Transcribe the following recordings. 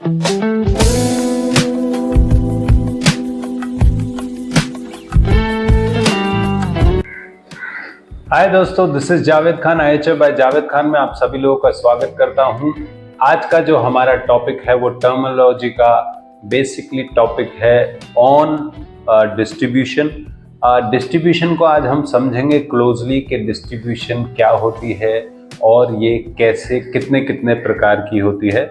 हाय दोस्तों, this is Javed Khan, IHF by Javed Khan में आप सभी लोगों का स्वागत करता हूं। आज का जो हमारा टॉपिक है वो टर्मिनोलॉजी का बेसिकली टॉपिक है ऑन डिस्ट्रीब्यूशन। डिस्ट्रीब्यूशन को आज हम समझेंगे क्लोजली कि डिस्ट्रीब्यूशन क्या होती है और ये कैसे कितने कितने प्रकार की होती है।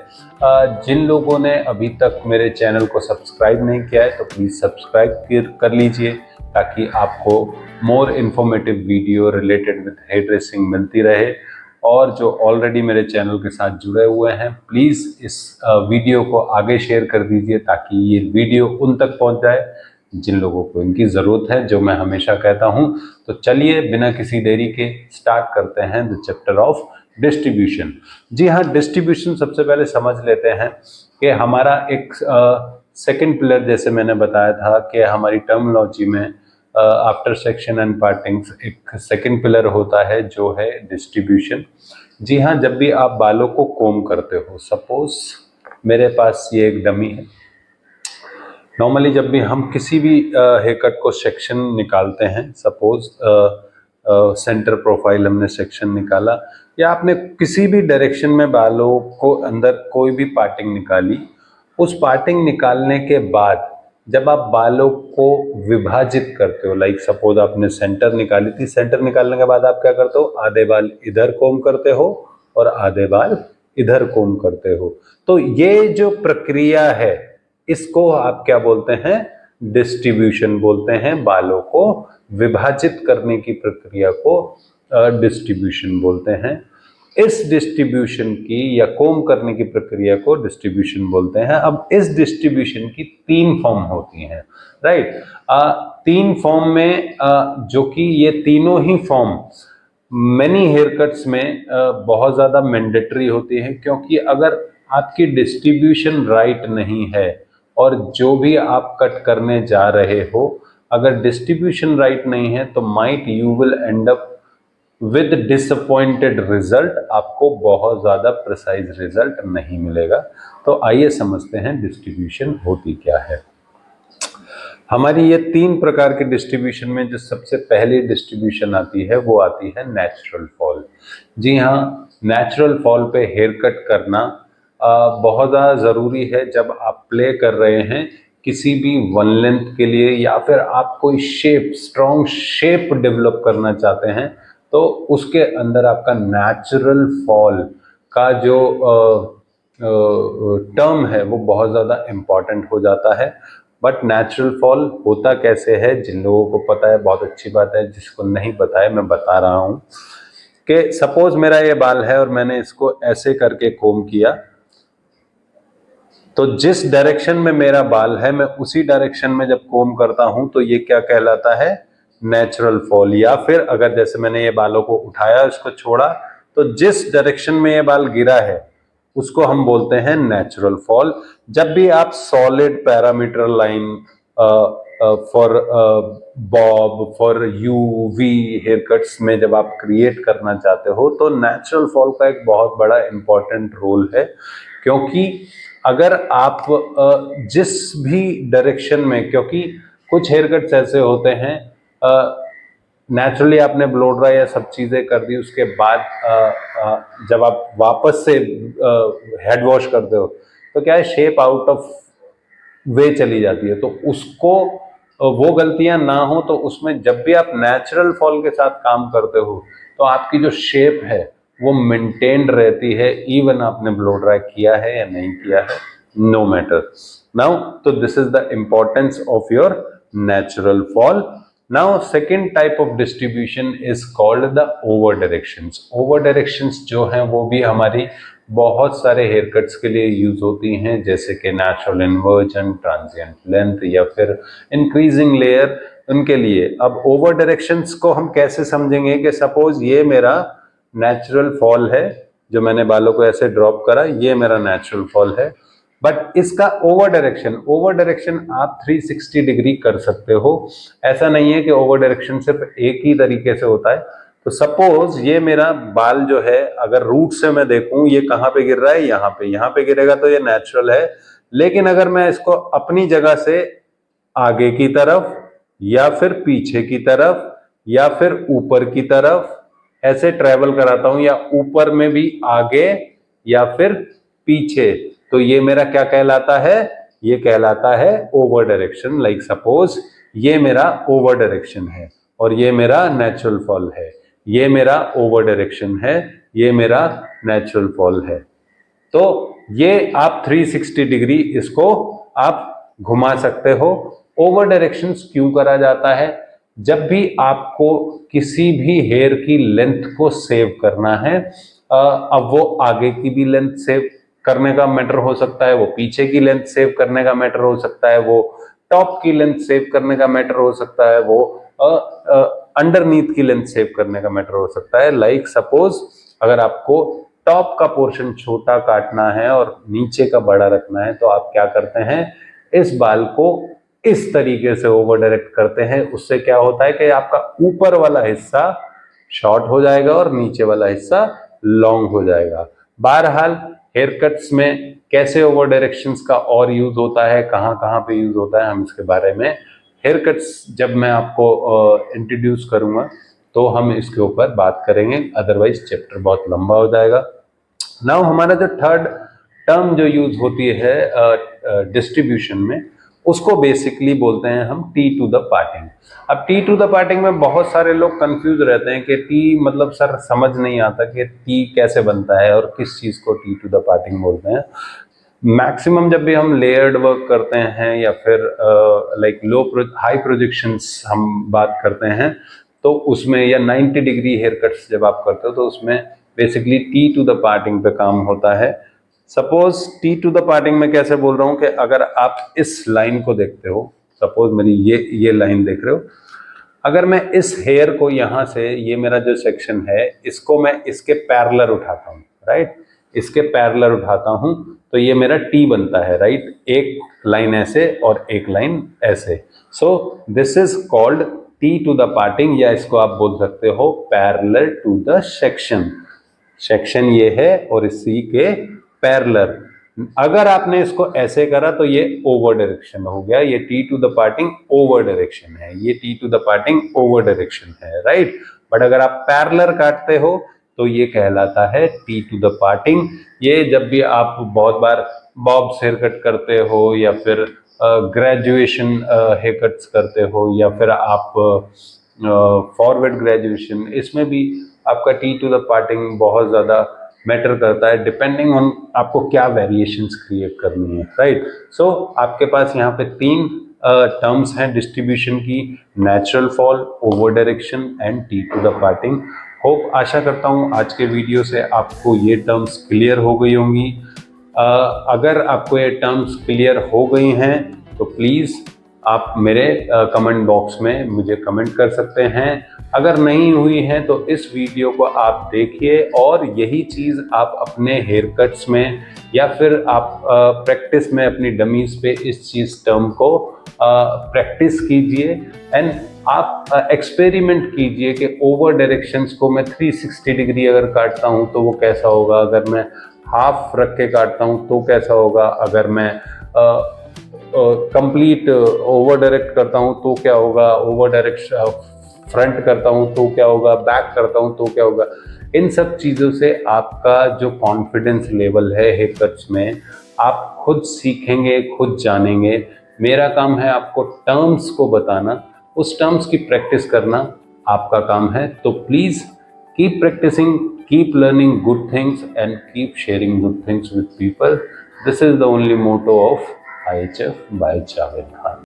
जिन लोगों ने अभी तक मेरे चैनल को सब्सक्राइब नहीं किया है तो प्लीज़ सब्सक्राइब कर लीजिए ताकि आपको more informative video related with hairdressing मिलती रहे। और जो ऑलरेडी मेरे चैनल के साथ जुड़े हुए हैं प्लीज़ इस वीडियो को आगे शेयर कर दीजिए ताकि ये वीडियो उन तक पहुंच जाए जिन लोगों को इनकी ज़रूरत है, जो मैं हमेशा कहता हूं। तो चलिए बिना किसी देरी के स्टार्ट करते हैं द चैप्टर ऑफ डिस्ट्रीब्यूशन। जी हाँ, डिस्ट्रीब्यूशन सबसे पहले समझ लेते हैं कि हमारा एक सेकेंड पिलर, जैसे मैंने बताया था कि हमारी टर्मिनोलॉजी में आफ्टर सेक्शन एंड पार्टिंग्स एक सेकंड पिलर होता है जो है डिस्ट्रीब्यूशन। जी हाँ, जब भी आप बालों को कोम करते हो, सपोज मेरे पास ये एक डमी है। नॉर्मली जब भी हम किसी भी हेयर कट को सेक्शन निकालते हैं, सपोज सेंटर प्रोफाइल हमने सेक्शन निकाला या आपने किसी भी डायरेक्शन में बालों को अंदर कोई भी पार्टिंग निकाली, उस पार्टिंग निकालने के बाद जब आप बालों को विभाजित करते हो, लाइक सपोज आपने सेंटर निकाली थी, सेंटर निकालने के बाद आप क्या करते हो, आधे बाल इधर कोम करते हो और आधे बाल इधर कोम करते हो। तो ये जो प्रक्रिया है इसको आप क्या बोलते हैं, डिस्ट्रीब्यूशन बोलते हैं। बालों को विभाजित करने की प्रक्रिया को डिस्ट्रीब्यूशन बोलते हैं। इस डिस्ट्रीब्यूशन की या कोम करने की प्रक्रिया को डिस्ट्रीब्यूशन बोलते हैं। अब इस डिस्ट्रीब्यूशन की तीन फॉर्म होती हैं, राइट। तीन फॉर्म में जो कि ये तीनों ही फॉर्म मैनी हेयर कट्स में बहुत ज़्यादा मैंडेटरी होती है, क्योंकि अगर आपकी डिस्ट्रीब्यूशन राइट नहीं है और जो भी आप कट करने जा रहे हो अगर डिस्ट्रीब्यूशन राइट नहीं है तो might you will and up with disappointed result, आपको बहुत ज़्यादा प्रिसाइज रिजल्ट नहीं मिलेगा। तो आइए समझते हैं डिस्ट्रीब्यूशन होती क्या है। हमारी ये तीन प्रकार के डिस्ट्रीब्यूशन में जो सबसे पहली डिस्ट्रीब्यूशन आती है वो आती है नेचुरल फॉल। जी हाँ, नेचुरल फॉल पे हेयर कट करना बहुत ज़्यादा ज़रूरी है जब आप प्ले कर रहे हैं किसी भी वन लेंथ के लिए, या फिर आप कोई शेप, स्ट्रॉन्ग शेप डेवलप करना चाहते हैं तो उसके अंदर आपका नेचुरल फॉल का जो टर्म है वो बहुत ज़्यादा इम्पॉर्टेंट हो जाता है। बट नेचुरल फॉल होता कैसे है, जिन लोगों को पता है बहुत अच्छी बात है, जिसको नहीं पता है मैं बता रहा हूँ कि सपोज मेरा ये बाल है और मैंने इसको ऐसे करके कोम किया, तो जिस डायरेक्शन में मेरा बाल है मैं उसी डायरेक्शन में जब कोम करता हूं तो ये क्या कहलाता है, नेचुरल फॉल। या फिर अगर जैसे मैंने ये बालों को उठाया, इसको छोड़ा, तो जिस डायरेक्शन में ये बाल गिरा है उसको हम बोलते हैं नेचुरल फॉल। जब भी आप solid parameter line for bob, for UV haircuts में जब आप क्रिएट करना चाहते हो तो नेचुरल फॉल का एक बहुत बड़ा इंपॉर्टेंट रोल है, क्योंकि अगर आप जिस भी डायरेक्शन में, क्योंकि कुछ हेयर कट्स ऐसे होते हैं नेचुरली आपने ब्लो ड्राई या सब चीज़ें कर दी, उसके बाद जब आप वापस से हेड वॉश करते हो तो क्या है, शेप आउट ऑफ वे चली जाती है। तो उसको वो गलतियां ना हो, तो उसमें जब भी आप नेचुरल फॉल के साथ काम करते हो तो आपकी जो शेप है वो मेंटेन्ड रहती है, इवन आपने ब्लो ड्राई किया है या नहीं किया है, नो मैटर। नाउ तो this is the importance of your natural fall. Now second type of distribution is called the over directions. Over directions जो हैं वो भी हमारी बहुत सारे हेयर कट्स के लिए यूज होती हैं, जैसे कि नेचुरल इन्वर्जन, ट्रांजिएंट लेंथ या फिर इंक्रीजिंग लेयर, उनके लिए। अब ओवर डायरेक्शंस को हम कैसे समझेंगे कि सपोज ये मेरा नेचुरल फॉल है, जो मैंने बालों को ऐसे ड्रॉप करा, ये मेरा नेचुरल फॉल है, बट इसका ओवर डायरेक्शन आप 360 डिग्री कर सकते हो। ऐसा नहीं है कि ओवर डायरेक्शन सिर्फ एक ही तरीके से होता है, तो सपोज ये मेरा बाल जो है, अगर रूट से मैं देखूं ये कहाँ पे गिर रहा है, यहाँ पे गिरेगा तो ये नेचुरल है। लेकिन अगर मैं इसको अपनी जगह से आगे की तरफ या फिर पीछे की तरफ या फिर ऊपर की तरफ ऐसे ट्रेवल कराता हूं, या ऊपर में भी आगे या फिर पीछे, तो ये मेरा क्या कहलाता है? ये कहलाता है ओवर डायरेक्शन। लाइक सपोज ये मेरा ओवर डायरेक्शन है और ये मेरा नेचुरल फॉल है, ये मेरा ओवर डायरेक्शन है, ये मेरा नेचुरल फॉल है। तो ये आप 360 डिग्री इसको आप घुमा सकते हो। ओवर डायरेक्शंस क्यों करा जाता है? जब भी आपको किसी भी हेयर की लेंथ को सेव करना है, अब वो आगे की भी लेंथ सेव करने का मैटर हो सकता है, वो पीछे की लेंथ सेव करने का मैटर हो सकता है, वो टॉप की लेंथ सेव करने का मैटर हो सकता है, वो अंडरनीथ की लेंथ सेव करने का मैटर हो सकता है। लाइक सपोज अगर आपको टॉप का पोर्शन छोटा काटना है और नीचे का बड़ा रखना है, तो आप क्या करते हैं? इस बाल को इस तरीके से ओवर डायरेक्ट करते हैं। उससे क्या होता है कि आपका ऊपर वाला हिस्सा शॉर्ट हो जाएगा और नीचे वाला हिस्सा लॉन्ग हो जाएगा। बहरहाल हेयर कट्स में कैसे ओवर डायरेक्शंस का और यूज होता है, कहाँ कहाँ पे यूज होता है, हम इसके बारे में हेयर कट्स जब मैं आपको इंट्रोड्यूस करूंगा तो हम इसके ऊपर बात करेंगे, अदरवाइज चैप्टर बहुत लंबा हो जाएगा। नाउ हमारा जो थर्ड टर्म जो यूज होती है डिस्ट्रीब्यूशन में, उसको बेसिकली बोलते हैं हम टी टू द पार्टिंग। अब टी टू द पार्टिंग में बहुत सारे लोग कंफ्यूज रहते हैं कि टी मतलब सर समझ नहीं आता कि टी कैसे बनता है और किस चीज़ को टी टू द पार्टिंग बोलते हैं। मैक्सिमम जब भी हम लेयर्ड वर्क करते हैं या फिर लाइक हाई प्रोजेक्शंस हम बात करते हैं, तो उसमें या 90 डिग्री हेयर कट्स जब आप करते हो तो उसमें basically T to the parting पे काम होता है। Suppose T to the parting में कैसे बोल रहा हूं कि अगर आप इस लाइन को देखते हो, सपोज मेरी ये लाइन देख रहे हो, अगर मैं इस हेयर को यहां से, ये मेरा जो सेक्शन है, इसको मैं इसके पैरेलल उठाता हूं, राइट, इसके पैरेलल उठाता हूं, तो ये मेरा टी बनता है, राइट, एक लाइन ऐसे और एक लाइन ऐसे। So this is called T to the parting, या इसको आप बोल सकते हो parallel to the section. Section ये है और इसी के पैरेलल। अगर आपने इसको ऐसे करा तो ये ओवर डायरेक्शन हो गया, ये T to the parting over direction है, ये T to the parting over direction है, राइट। बट अगर आप पैरेलल काटते हो तो ये कहलाता है टी टू द पार्टिंग। ये जब भी आप बहुत बार बॉब्स हेयर कट करते हो या फिर ग्रेजुएशन हेयर कट्स करते हो या फिर आप फॉरवर्ड ग्रेजुएशन, इसमें भी आपका टी टू द पार्टिंग बहुत ज़्यादा मैटर करता है, डिपेंडिंग ऑन आपको क्या वेरिएशंस क्रिएट करनी है, राइट। सो आपके पास यहाँ पे तीन टर्म्स हैं डिस्ट्रीब्यूशन की, natural fall, over direction and T to the parting. Hope, आशा करता हूँ आज के वीडियो से आपको ये टर्म्स क्लियर हो गई होंगी। अगर आपको ये टर्म्स क्लियर हो गई हैं तो प्लीज़ आप मेरे कमेंट बॉक्स में मुझे कमेंट कर सकते हैं। अगर नहीं हुई है तो इस वीडियो को आप देखिए और यही चीज़ आप अपने हेयर कट्स में या फिर आप प्रैक्टिस में अपनी डमीज पे इस चीज़ टर्म को प्रैक्टिस कीजिए एंड आप एक्सपेरिमेंट कीजिए कि ओवर डायरेक्शंस को मैं 360 डिग्री अगर काटता हूँ तो वो कैसा होगा, अगर मैं हाफ रख के काटता हूँ तो कैसा होगा, अगर मैं कंप्लीट ओवर डायरेक्ट करता हूँ तो क्या होगा, ओवर डायरेक्ट फ्रंट करता हूँ तो क्या होगा, बैक करता हूँ तो क्या होगा। इन सब चीज़ों से आपका जो कॉन्फिडेंस लेवल है हेयर कट्स में, आप खुद सीखेंगे, खुद जानेंगे। मेरा काम है आपको टर्म्स को बताना, उस टर्म्स की प्रैक्टिस करना आपका काम है। तो please keep practising, keep learning good things and keep sharing good things with people. This is the only motto of IHF by Javed Khan.